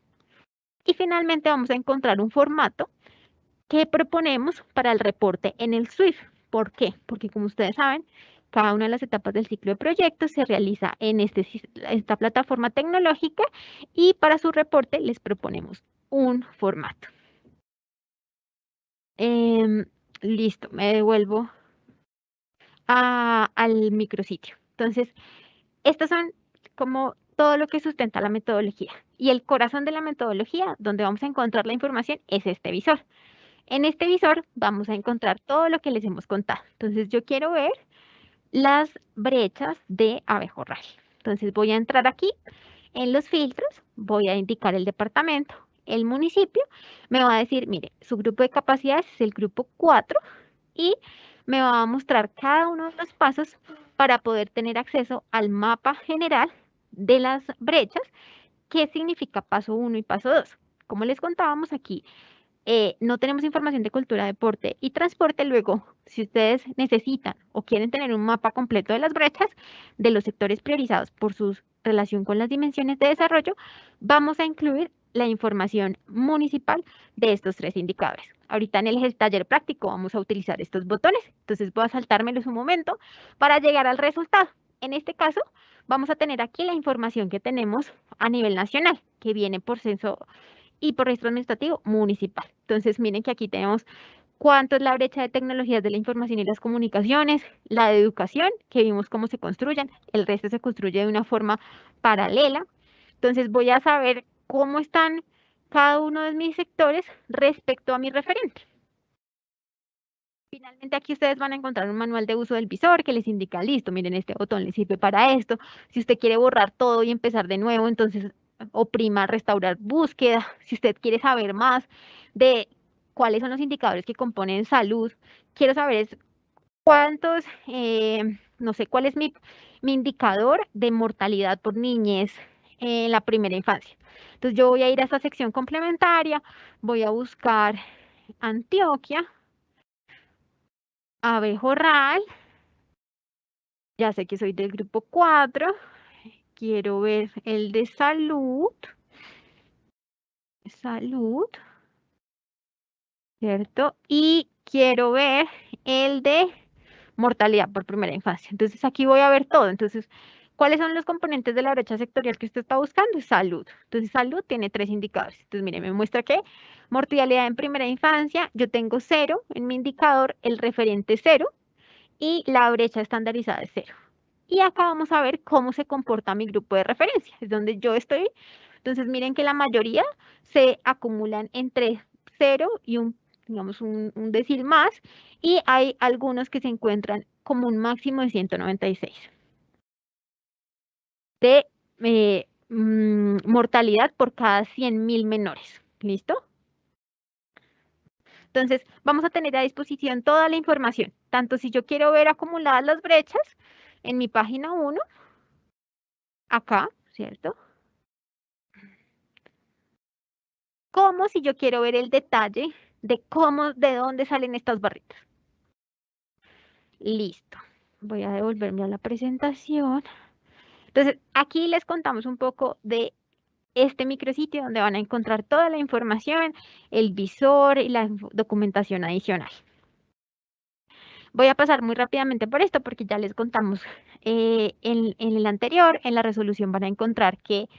Speaker 2: Y finalmente vamos a encontrar un formato que proponemos para el reporte en el SWIFT. ¿Por qué? Porque como ustedes saben, cada una de las etapas del ciclo de proyectos se realiza en esta plataforma tecnológica y para su reporte les proponemos un formato. Listo, me devuelvo al micrositio. Entonces, estas son como todo lo que sustenta la metodología. Y el corazón de la metodología, donde vamos a encontrar la información, es este visor. En este visor vamos a encontrar todo lo que les hemos contado. Entonces, yo quiero ver las brechas de abejorral. Entonces, voy a entrar aquí en los filtros, voy a indicar el departamento, el municipio, me va a decir, mire, su grupo de capacidades es el grupo 4 y me va a mostrar cada uno de los pasos para poder tener acceso al mapa general de las brechas, qué significa paso 1 y paso 2. Como les contábamos aquí, no tenemos información de cultura, deporte y transporte. Luego, si ustedes necesitan o quieren tener un mapa completo de las brechas, de los sectores priorizados por su relación con las dimensiones de desarrollo, vamos a incluir la información municipal de estos 3 indicadores. Ahorita en el taller práctico vamos a utilizar estos botones, entonces voy a saltármelos un momento para llegar al resultado. En este caso, vamos a tener aquí la información que tenemos a nivel nacional, que viene por censo y por registro administrativo municipal. Entonces, miren que aquí tenemos cuánto es la brecha de tecnologías de la información y las comunicaciones, la de educación, que vimos cómo se construyen, el resto se construye de una forma paralela. Entonces, voy a saber cómo están cada uno de mis sectores respecto a mi referente. Finalmente, aquí ustedes van a encontrar un manual de uso del visor que les indica, listo, miren, este botón les sirve para esto. Si usted quiere borrar todo y empezar de nuevo, entonces oprima restaurar búsqueda. Si usted quiere saber más de cuáles son los indicadores que componen salud, quiero saber es cuántos, no sé, cuál es mi indicador de mortalidad por niñez en la primera infancia. Entonces yo voy a ir a esta sección complementaria, voy a buscar Antioquia, abejorral, Ya sé que soy del grupo 4. Quiero ver el de salud. Salud, ¿cierto? Y quiero ver el de mortalidad por primera infancia. Entonces aquí voy a ver todo. Entonces, ¿cuáles son los componentes de la brecha sectorial que usted está buscando? Salud. Entonces, salud tiene 3 indicadores. Entonces, mire, me muestra que mortalidad en primera infancia, yo tengo 0 en mi indicador, el referente 0 y la brecha estandarizada es 0. Y acá vamos a ver cómo se comporta mi grupo de referencia, es donde yo estoy. Entonces, miren que la mayoría se acumulan entre 0 y digamos, un decil más, y hay algunos que se encuentran como un máximo de 196 de mortalidad por cada 100.000 menores. ¿Listo? Entonces, vamos a tener a disposición toda la información, tanto si yo quiero ver acumuladas las brechas en mi página 1, acá, ¿cierto? Como si yo quiero ver el detalle de de dónde salen estas barritas. Listo. Voy a devolverme a la presentación. Entonces, aquí les contamos un poco de este micrositio donde van a encontrar toda la información, el visor y la documentación adicional. Voy a pasar muy rápidamente por esto porque ya les contamos en el anterior, en la resolución van a encontrar que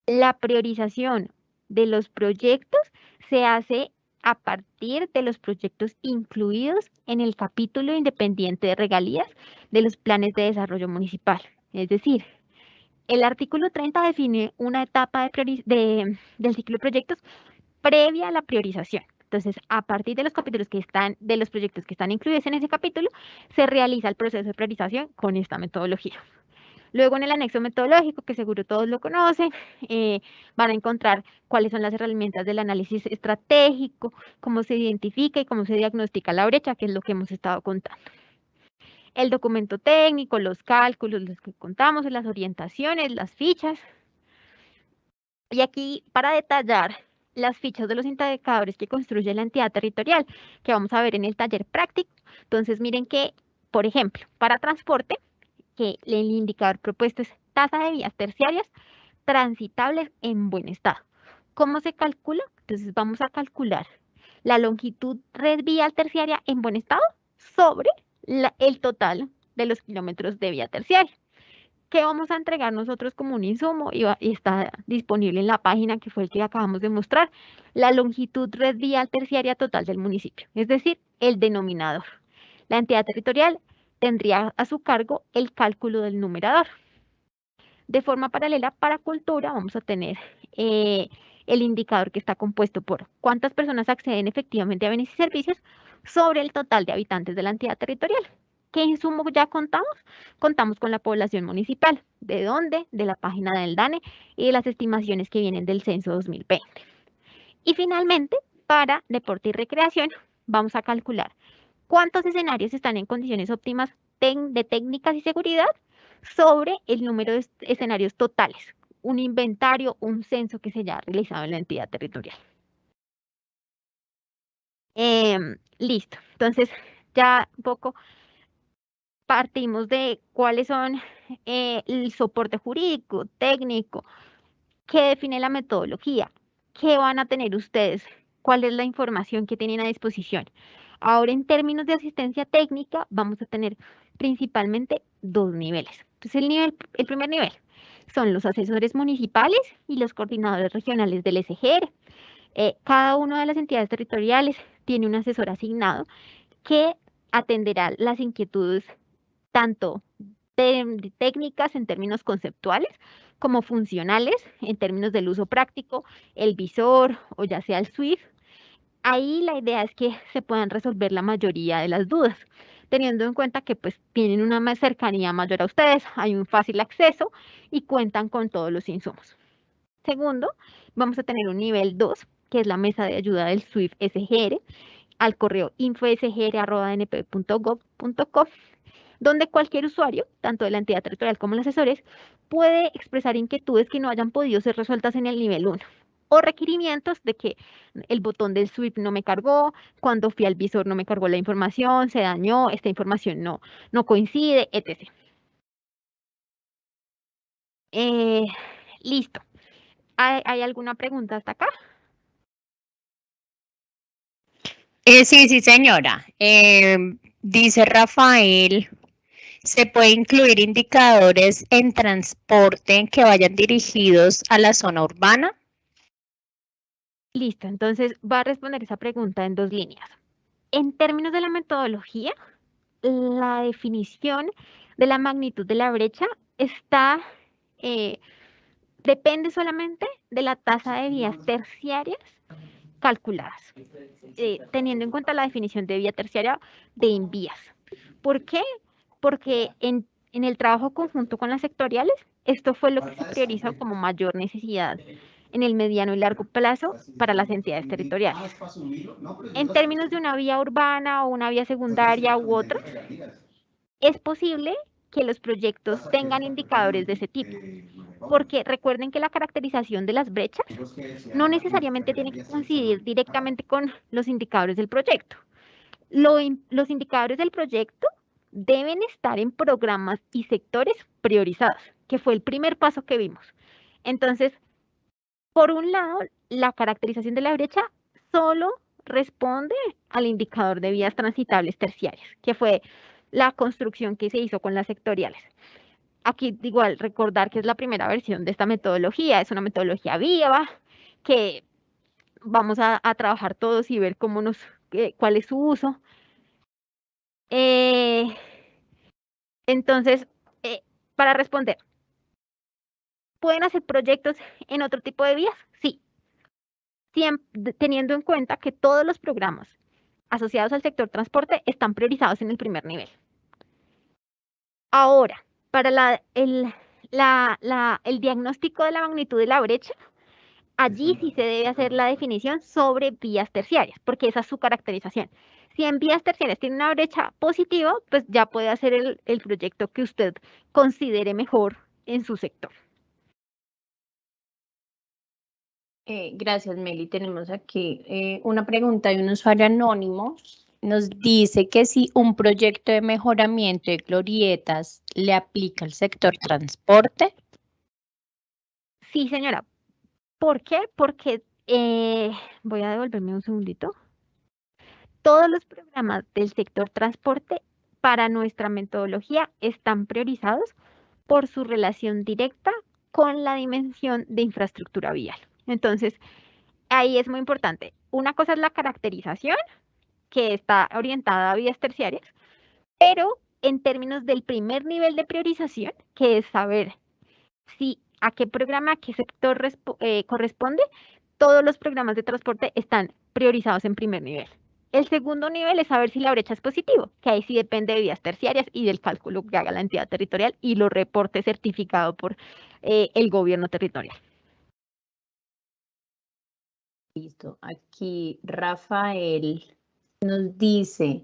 Speaker 2: la priorización de los proyectos se hace a partir de los proyectos incluidos en el capítulo independiente de regalías de los planes de desarrollo municipal. Es decir, el artículo 30 define una etapa del ciclo de proyectos previa a la priorización. Entonces, a partir de los capítulos de los proyectos que están incluidos en ese capítulo, se realiza el proceso de priorización con esta metodología. Luego en el anexo metodológico, que seguro todos lo conocen, van a encontrar cuáles son las herramientas del análisis estratégico, cómo se identifica y cómo se diagnostica la brecha, que es lo que hemos estado contando. El documento técnico, los cálculos, los que contamos, las orientaciones, las fichas. Y aquí para detallar las fichas de los indicadores que construye la entidad territorial, que vamos a ver en el taller práctico. Entonces miren que, por ejemplo, para transporte, que el indicador propuesto es tasa de vías terciarias transitables en buen estado. ¿Cómo se calcula? Entonces vamos a calcular la longitud red vial terciaria en buen estado sobre el total de los kilómetros de vía terciaria. ¿Qué vamos a entregar nosotros como un insumo? Y está disponible en la página que fue el que acabamos de mostrar, la longitud red vial terciaria total del municipio, es decir, el denominador. La entidad territorial tendría a su cargo el cálculo del numerador. De forma paralela, para cultura vamos a tener el indicador que está compuesto por cuántas personas acceden efectivamente a bienes y servicios sobre el total de habitantes de la entidad territorial. ¿Qué insumo ya contamos? Contamos con la población municipal. ¿De dónde? De la página del DANE y de las estimaciones que vienen del censo 2020. Y finalmente, para deporte y recreación, vamos a calcular cuántos escenarios están en condiciones óptimas de técnicas y seguridad sobre el número de escenarios totales, un inventario, un censo que se haya realizado en la entidad territorial. Listo, entonces ya un poco partimos de cuáles son el soporte jurídico, técnico, qué define la metodología, qué van a tener ustedes, cuál es la información que tienen a disposición. Ahora, en términos de asistencia técnica, vamos a tener principalmente 2 niveles. Entonces, el primer nivel son los asesores municipales y los coordinadores regionales del SGR. Cada una de las entidades territoriales tiene un asesor asignado que atenderá las inquietudes tanto técnicas en términos conceptuales como funcionales en términos del uso práctico, el visor o ya sea el SWIFT. Ahí la idea es que se puedan resolver la mayoría de las dudas, teniendo en cuenta que pues tienen una más cercanía mayor a ustedes, hay un fácil acceso y cuentan con todos los insumos. Segundo, vamos a tener un nivel 2, que es la mesa de ayuda del SWIFT SGR, al correo info.sgr@np.gov.co, donde cualquier usuario, tanto de la entidad territorial como los asesores, puede expresar inquietudes que no hayan podido ser resueltas en el nivel 1 o requerimientos de que el botón del SWIFT no me cargó, cuando fui al visor no me cargó la información, se dañó, esta información no coincide, etc. Listo. ¿Hay alguna pregunta hasta acá?
Speaker 1: Sí, señora. Dice Rafael, ¿se puede incluir indicadores en transporte que vayan dirigidos a la zona urbana?
Speaker 2: Listo, entonces va a responder esa pregunta en 2 líneas. En términos de la metodología, la definición de la magnitud de la brecha depende solamente de la tasa de vías terciarias calculadas, teniendo en cuenta la definición de vía terciaria de invías. ¿Por qué? Porque en el trabajo conjunto con las sectoriales, esto fue lo que se priorizó como mayor necesidad en el mediano y largo plazo para las entidades territoriales. En términos de una vía urbana o una vía secundaria u otra, es posible que los proyectos tengan indicadores de ese tipo, porque recuerden que la caracterización de las brechas no necesariamente tiene que coincidir directamente con los indicadores del proyecto. Los indicadores del proyecto deben estar en programas y sectores priorizados, que fue el primer paso que vimos. Entonces, por un lado, la caracterización de la brecha solo responde al indicador de vías transitables terciarias, que fue la construcción que se hizo con las sectoriales. Aquí igual recordar que es la primera versión de esta metodología, es una metodología viva, que vamos a trabajar todos y ver cuál es su uso. Entonces, para responder, ¿pueden hacer proyectos en otro tipo de vías? Sí, teniendo en cuenta que todos los programas asociados al sector transporte están priorizados en el primer nivel. Ahora, para el diagnóstico de la magnitud de la brecha, allí sí se debe hacer la definición sobre vías terciarias, porque esa es su caracterización. Si en vías terciarias tiene una brecha positiva, pues ya puede hacer el proyecto que usted considere mejor en su sector.
Speaker 1: Gracias, Meli. Tenemos aquí una pregunta de un usuario anónimo. Nos dice que si un proyecto de mejoramiento de glorietas le aplica al sector transporte.
Speaker 2: Sí, señora. ¿Por qué? Porque voy a devolverme un segundito. Todos los programas del sector transporte para nuestra metodología están priorizados por su relación directa con la dimensión de infraestructura vial. Entonces, ahí es muy importante. Una cosa es la caracterización, que está orientada a vías terciarias, pero en términos del primer nivel de priorización, que es saber si a qué programa, a qué sector corresponde, todos los programas de transporte están priorizados en primer nivel. El segundo nivel es saber si la brecha es positivo, que ahí sí depende de vías terciarias y del cálculo que haga la entidad territorial y los reportes certificados por el gobierno territorial.
Speaker 1: Listo. Aquí Rafael nos dice,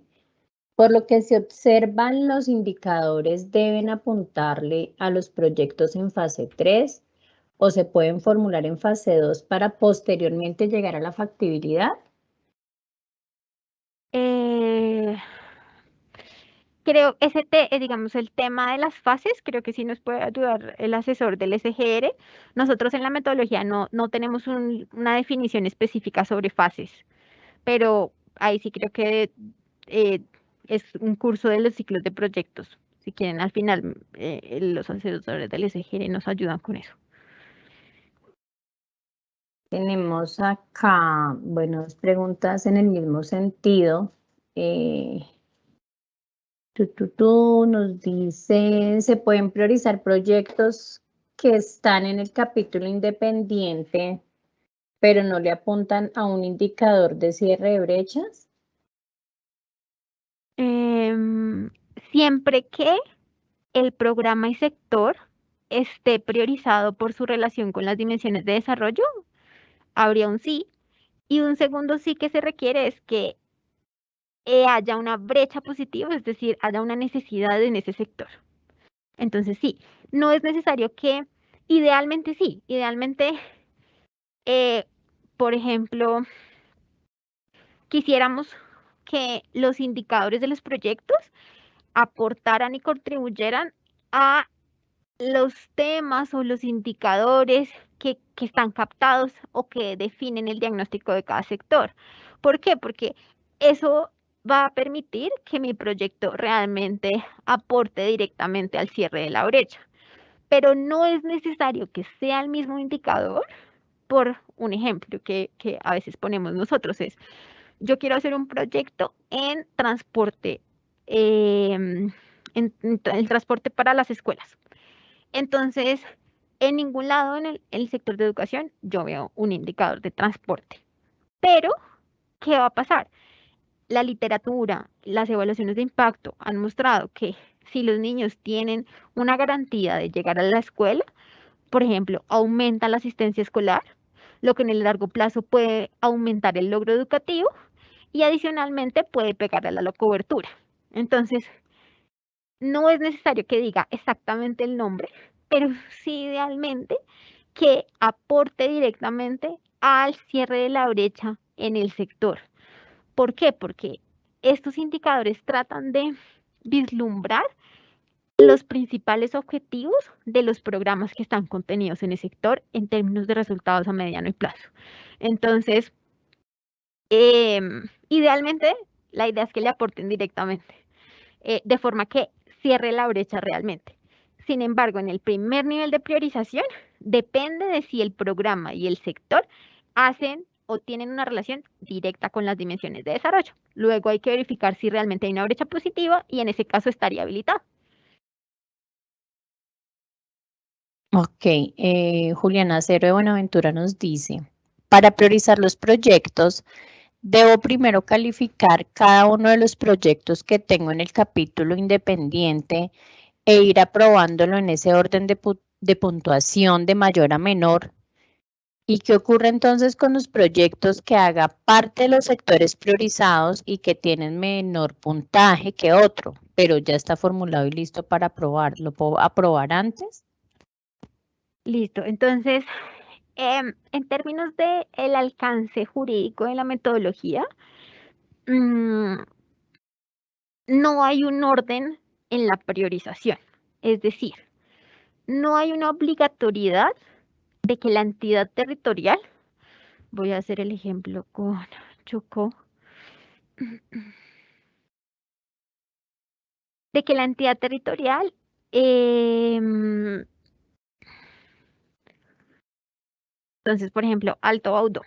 Speaker 1: por lo que se observan, los indicadores deben apuntarle a los proyectos en fase 3 o se pueden formular en fase 2 para posteriormente llegar a la factibilidad.
Speaker 2: Creo, digamos, el tema de las fases, creo que sí nos puede ayudar el asesor del SGR. Nosotros en la metodología no tenemos una definición específica sobre fases, pero ahí sí creo que es un curso de los ciclos de proyectos. Si quieren, al final los asesores del SGR nos ayudan con eso.
Speaker 1: Tenemos acá, bueno, preguntas en el mismo sentido. Nos dice, ¿se pueden priorizar proyectos que están en el capítulo independiente, pero no le apuntan a un indicador de cierre de brechas?
Speaker 2: Siempre que el programa y sector esté priorizado por su relación con las dimensiones de desarrollo, habría un sí. Y un segundo sí que se requiere es que haya una brecha positiva, es decir, haya una necesidad en ese sector. Entonces sí, no es necesario que, idealmente sí, idealmente, por ejemplo, quisiéramos que los indicadores de los proyectos aportaran y contribuyeran a los temas o los indicadores que están captados o que definen el diagnóstico de cada sector. ¿Por qué? Porque eso va a permitir que mi proyecto realmente aporte directamente al cierre de la brecha. Pero no es necesario que sea el mismo indicador. Por un ejemplo que a veces ponemos nosotros es, yo quiero hacer un proyecto en transporte, en el transporte para las escuelas. Entonces, en ningún lado en el sector de educación yo veo un indicador de transporte. Pero, ¿qué va a pasar? La literatura, las evaluaciones de impacto han mostrado que si los niños tienen una garantía de llegar a la escuela, por ejemplo, aumenta la asistencia escolar, lo que en el largo plazo puede aumentar el logro educativo y adicionalmente puede pegar a la cobertura. Entonces, no es necesario que diga exactamente el nombre, pero sí idealmente que aporte directamente al cierre de la brecha en el sector. ¿Por qué? Porque estos indicadores tratan de vislumbrar los principales objetivos de los programas que están contenidos en el sector en términos de resultados a mediano y plazo. Entonces, idealmente, la idea es que le aporten directamente, de forma que cierre la brecha realmente. Sin embargo, en el primer nivel de priorización, depende de si el programa y el sector hacen o tienen una relación directa con las dimensiones de desarrollo. Luego hay que verificar si realmente hay una brecha positiva y en ese caso estaría habilitado.
Speaker 1: Ok, Juliana Cero de Buenaventura nos dice, para priorizar los proyectos, debo primero calificar cada uno de los proyectos que tengo en el capítulo independiente e ir aprobándolo en ese orden de puntuación de mayor a menor. ¿Y qué ocurre entonces con los proyectos que haga parte de los sectores priorizados y que tienen menor puntaje que otro, pero ya está formulado y listo para aprobar? ¿Lo puedo aprobar antes?
Speaker 2: Listo, entonces, en términos de el alcance jurídico de la metodología, no hay un orden en la priorización. Es decir, no hay una obligatoriedad de que la entidad territorial, voy a hacer el ejemplo con Chocó, de que la entidad territorial entonces, por ejemplo, Alto Baudó.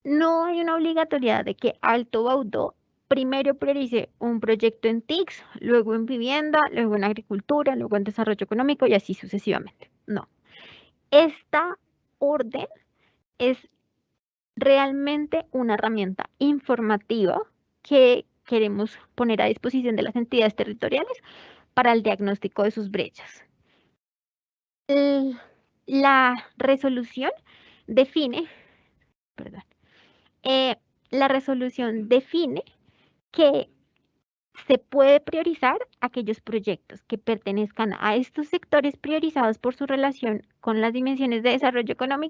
Speaker 2: No hay una obligatoriedad de que Alto Baudó primero priorice un proyecto en TICS, luego en vivienda, luego en agricultura, luego en desarrollo económico y así sucesivamente. No. Esta orden es realmente una herramienta informativa que queremos poner a disposición de las entidades territoriales para el diagnóstico de sus brechas. La resolución define, perdón, la resolución define que se puede priorizar aquellos proyectos que pertenezcan a estos sectores priorizados por su relación con las dimensiones de desarrollo económico